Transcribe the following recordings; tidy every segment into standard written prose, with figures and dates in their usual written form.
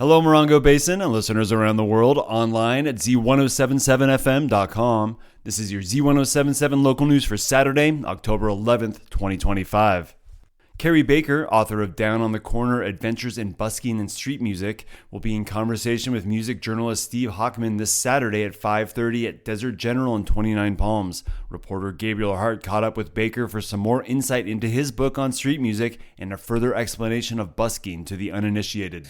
Hello, Morongo Basin and listeners around the world online at Z107.7fm.com. This is your Z107.7 local news for Saturday, October 11th, 2025. Carrie Baker, author of Down on the Corner, Adventures in Busking and Street Music, will be in conversation with music journalist Steve Hockman this Saturday at 5:30 at Desert General in 29 Palms. Reporter Gabriel Hart caught up with Baker for some more insight into his book on street music and a further explanation of busking to the uninitiated.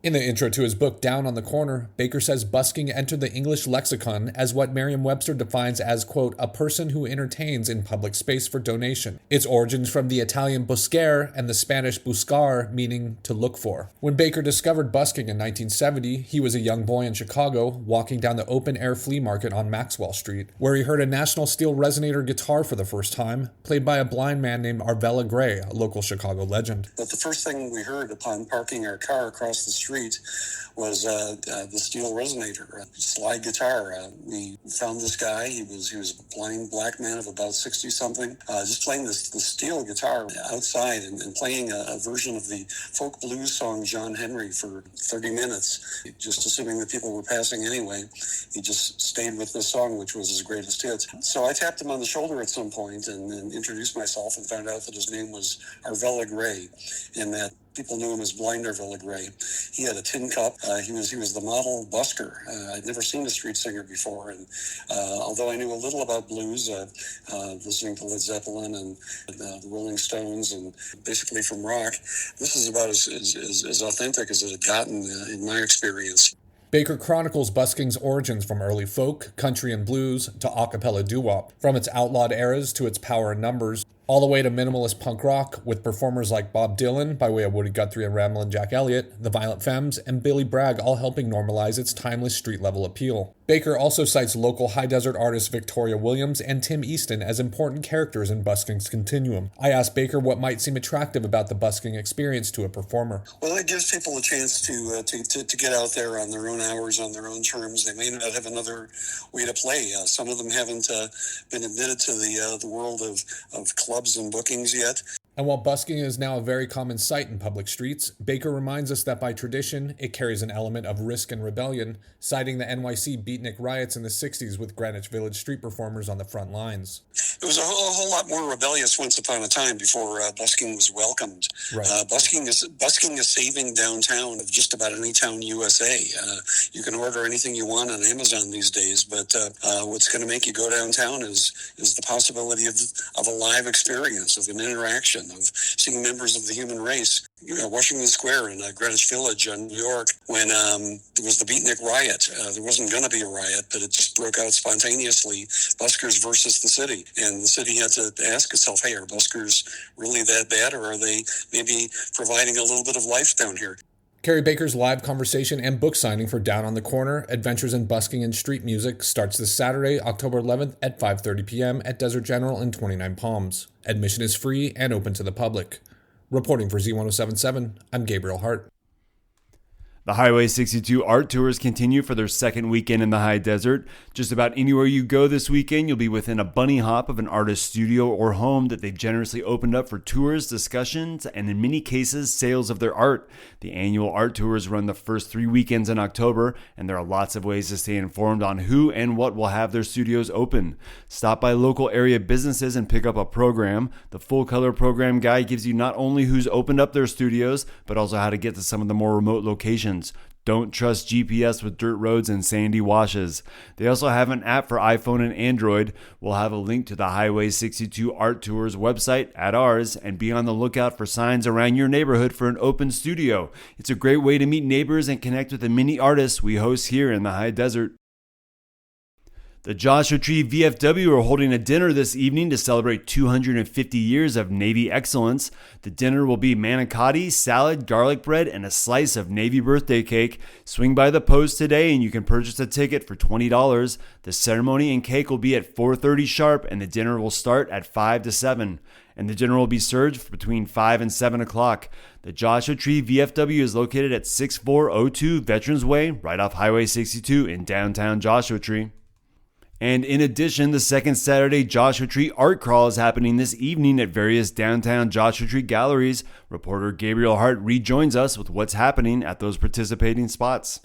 In the intro to his book, Down on the Corner, Baker says busking entered the English lexicon as what Merriam-Webster defines as, quote, a person who entertains in public space for donation. Its origins from the Italian buscare and the Spanish buscar, meaning to look for. When Baker discovered busking in 1970, he was a young boy in Chicago, walking down the open-air flea market on Maxwell Street, where he heard a National Steel Resonator guitar for the first time, played by a blind man named Arvella Gray, a local Chicago legend. But the first thing we heard upon parking our car across the street was the steel resonator, a slide guitar. We found this guy. He was a blind black man of about 60-something, just playing the steel guitar outside and playing a version of the folk blues song John Henry for 30 minutes, just assuming that people were passing anyway. He just stayed with this song, which was his greatest hit. So I tapped him on the shoulder at some point and introduced myself and found out that his name was Arvella Gray, and that people knew him as Blind Arvella Gray. He had a tin cup. He was the model busker. I'd never seen a street singer before, and although I knew a little about blues, listening to Led Zeppelin and the Rolling Stones, and basically from rock, this is about as authentic as it had gotten in my experience. Baker chronicles busking's origins from early folk, country and blues, to a cappella doo-wop, from its outlawed eras to its power in numbers, all the way to minimalist punk rock, with performers like Bob Dylan, by way of Woody Guthrie and Ramblin' Jack Elliott, the Violent Femmes, and Billy Bragg, all helping normalize its timeless street-level appeal. Baker also cites local high desert artists Victoria Williams and Tim Easton as important characters in busking's continuum. I asked Baker what might seem attractive about the busking experience to a performer. Well, it gives people a chance to get out there on their own hours, on their own terms. They may not have another way to play. Some of them haven't been admitted to the world of clubs and bookings yet. And while busking is now a very common sight in public streets, Baker reminds us that by tradition, it carries an element of risk and rebellion, citing the NYC beatnik riots in the 60s with Greenwich Village street performers on the front lines. It was a whole lot more rebellious once upon a time before busking was welcomed. Right. Busking is saving downtown of just about any town USA. You can order anything you want on Amazon these days, but what's going to make you go downtown is the possibility of a live experience, of an interaction, of seeing members of the human race. Washington Square in Greenwich Village in New York, when there was the beatnik riot. There wasn't going to be a riot, but it just broke out spontaneously. Buskers versus the city. And the city had to ask itself, hey, are buskers really that bad, or are they maybe providing a little bit of life down here? Carrie Baker's live conversation and book signing for Down on the Corner, Adventures in Busking and Street Music starts this Saturday, October 11th at 5:30 p.m. at Desert General in 29 Palms. Admission is free and open to the public. Reporting for Z107.7, I'm Gabriel Hart. The Highway 62 art tours continue for their second weekend in the high desert. Just about anywhere you go this weekend, you'll be within a bunny hop of an artist's studio or home that they've generously opened up for tours, discussions, and in many cases, sales of their art. The annual art tours run the first 3 weekends in October, and there are lots of ways to stay informed on who and what will have their studios open. Stop by local area businesses and pick up a program. The Full Color Program Guide gives you not only who's opened up their studios, but also how to get to some of the more remote locations. Don't trust GPS with dirt roads and sandy washes. They also have an app for iPhone and Android. We'll have a link to the Highway 62 Art Tours website at ours, and be on the lookout for signs around your neighborhood for an open studio. It's a great way to meet neighbors and connect with the many artists we host here in the high desert. The Joshua Tree VFW are holding a dinner this evening to celebrate 250 years of Navy excellence. The dinner will be manicotti, salad, garlic bread, and a slice of Navy birthday cake. Swing by the post today and you can purchase a ticket for $20. The ceremony and cake will be at 4:30 sharp, and the dinner will start at 5 to 7. And the dinner will be served between 5 and 7 o'clock. The Joshua Tree VFW is located at 6402 Veterans Way, right off Highway 62 in downtown Joshua Tree. And in addition, the second Saturday Joshua Tree Art Crawl is happening this evening at various downtown Joshua Tree galleries. Reporter Gabriel Hart rejoins us with what's happening at those participating spots.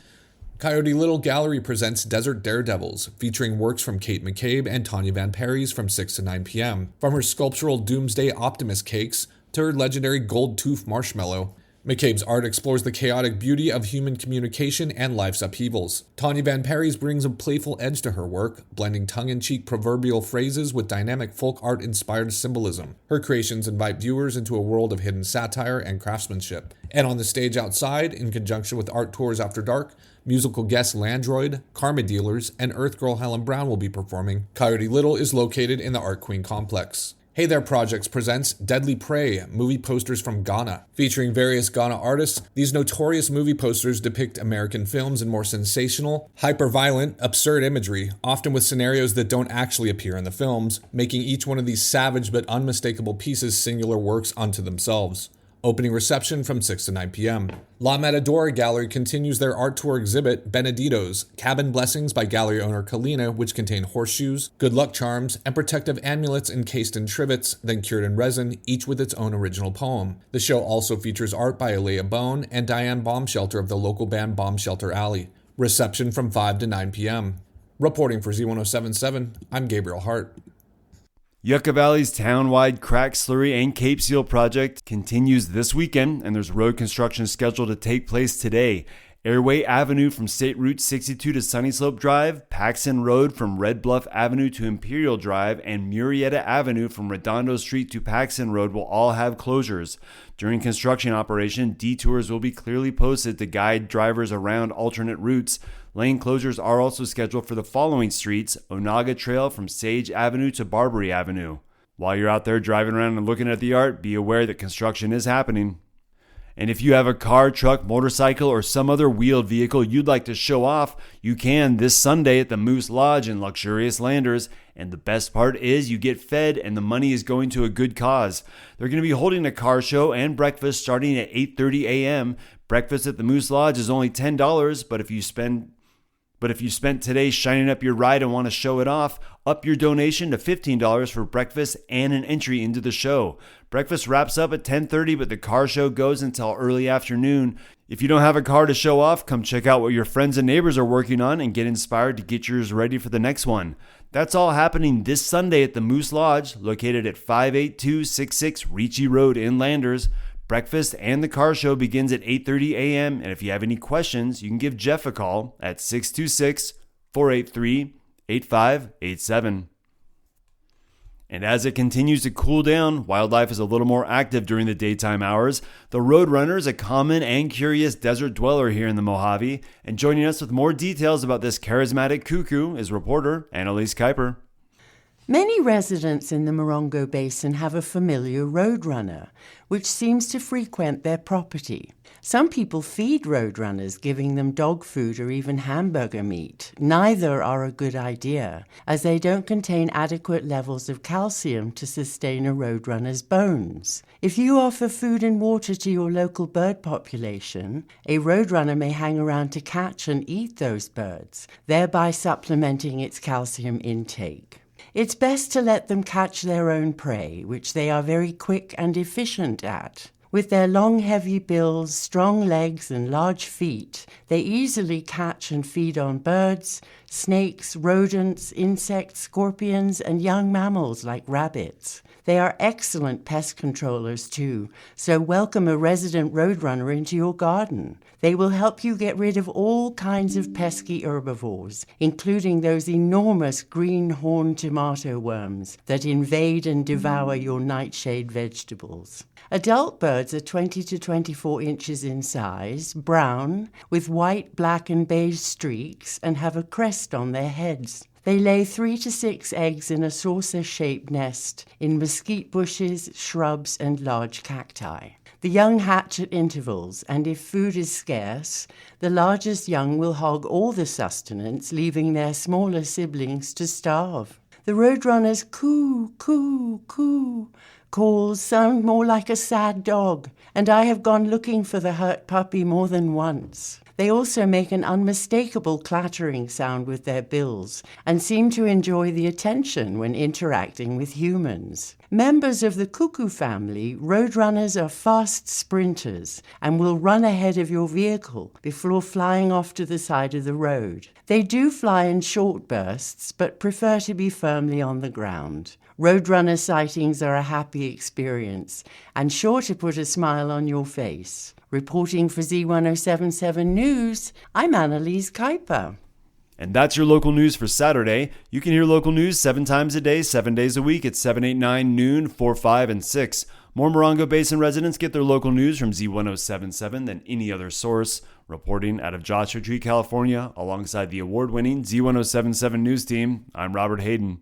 Coyote Little Gallery presents Desert Daredevils, featuring works from Kate McCabe and Tanya Van Perry's from 6 to 9 p.m. From her sculptural Doomsday Optimus cakes to her legendary Gold Tooth marshmallow, McCabe's art explores the chaotic beauty of human communication and life's upheavals. Tanya Van Perry's brings a playful edge to her work, blending tongue-in-cheek proverbial phrases with dynamic folk art-inspired symbolism. Her creations invite viewers into a world of hidden satire and craftsmanship. And on the stage outside, in conjunction with Art Tours After Dark, musical guests Landroid, Karma Dealers, and Earth Girl Helen Brown will be performing. Coyote Little is located in the Art Queen complex. Hey There Projects presents Deadly Prey, movie posters from Ghana. Featuring various Ghana artists, these notorious movie posters depict American films in more sensational, hyper-violent, absurd imagery, often with scenarios that don't actually appear in the films, making each one of these savage but unmistakable pieces singular works unto themselves. Opening reception from 6 to 9 p.m. La Matadora Gallery continues their art tour exhibit, Benedito's, Cabin Blessings by gallery owner Kalina, which contain horseshoes, good luck charms, and protective amulets encased in trivets, then cured in resin, each with its own original poem. The show also features art by Alea Bone and Diane Bombshelter of the local band Bombshelter Alley. Reception from 5 to 9 p.m. Reporting for Z107.7, I'm Gabriel Hart. Yucca Valley's town-wide crack slurry and Cape Seal project continues this weekend, and there's road construction scheduled to take place today. Airway Avenue from State Route 62 to Sunny Slope Drive, Paxson Road from Red Bluff Avenue to Imperial Drive, and Murrieta Avenue from Redondo Street to Paxson Road will all have closures. During construction operation, detours will be clearly posted to guide drivers around alternate routes. Lane closures are also scheduled for the following streets: Onaga Trail from Sage Avenue to Barbary Avenue. While you're out there driving around and looking at the art, be aware that construction is happening. And if you have a car, truck, motorcycle, or some other wheeled vehicle you'd like to show off, you can this Sunday at the Moose Lodge in Luxurious Landers. And the best part is you get fed and the money is going to a good cause. They're going to be holding a car show and breakfast starting at 8:30 a.m. Breakfast at the Moose Lodge is only $10, but if you spent today shining up your ride and want to show it off, up your donation to $15 for breakfast and an entry into the show. Breakfast wraps up at 10:30, but the car show goes until early afternoon. If you don't have a car to show off, come check out what your friends and neighbors are working on and get inspired to get yours ready for the next one. That's all happening this Sunday at the Moose Lodge, located at 58266 Ricci Road in Landers. Breakfast and the car show begins at 8:30 a.m. And if you have any questions, you can give Jeff a call at 626-483-8587. And as it continues to cool down, wildlife is a little more active during the daytime hours. The roadrunners, a common and curious desert dweller here in the Mojave. And joining us with more details about this charismatic cuckoo is reporter Annalise Kuiper. Many residents in the Morongo Basin have a familiar roadrunner, which seems to frequent their property. Some people feed roadrunners, giving them dog food or even hamburger meat. Neither are a good idea, as they don't contain adequate levels of calcium to sustain a roadrunner's bones. If you offer food and water to your local bird population, a roadrunner may hang around to catch and eat those birds, thereby supplementing its calcium intake. It's best to let them catch their own prey, which they are very quick and efficient at. With their long, heavy bills, strong legs, and large feet, they easily catch and feed on birds, snakes, rodents, insects, scorpions, and young mammals like rabbits. They are excellent pest controllers too, so welcome a resident roadrunner into your garden. They will help you get rid of all kinds of pesky herbivores, including those enormous green-horned tomato worms that invade and devour your nightshade vegetables. Adult birds are 20 to 24 inches in size, brown, with white, black, and beige streaks, and have a crest on their heads. They lay 3 to 6 eggs in a saucer-shaped nest in mesquite bushes, shrubs, and large cacti. The young hatch at intervals, and if food is scarce, the largest young will hog all the sustenance, leaving their smaller siblings to starve. The roadrunners coo, coo, coo, calls sound more like a sad dog, and I have gone looking for the hurt puppy more than once. They also make an unmistakable clattering sound with their bills and seem to enjoy the attention when interacting with humans. Members of the cuckoo family, roadrunners are fast sprinters and will run ahead of your vehicle before flying off to the side of the road. They do fly in short bursts, but prefer to be firmly on the ground. Roadrunner sightings are a happy experience and sure to put a smile on your face. Reporting for Z107.7 News, I'm Annalise Kuiper. And that's your local news for Saturday. You can hear local news 7 times a day, 7 days a week at 7, 8, 9, noon, 4, 5, and 6. More Morongo Basin residents get their local news from Z107.7 than any other source. Reporting out of Joshua Tree, California, alongside the award-winning Z107.7 News team, I'm Robert Hayden.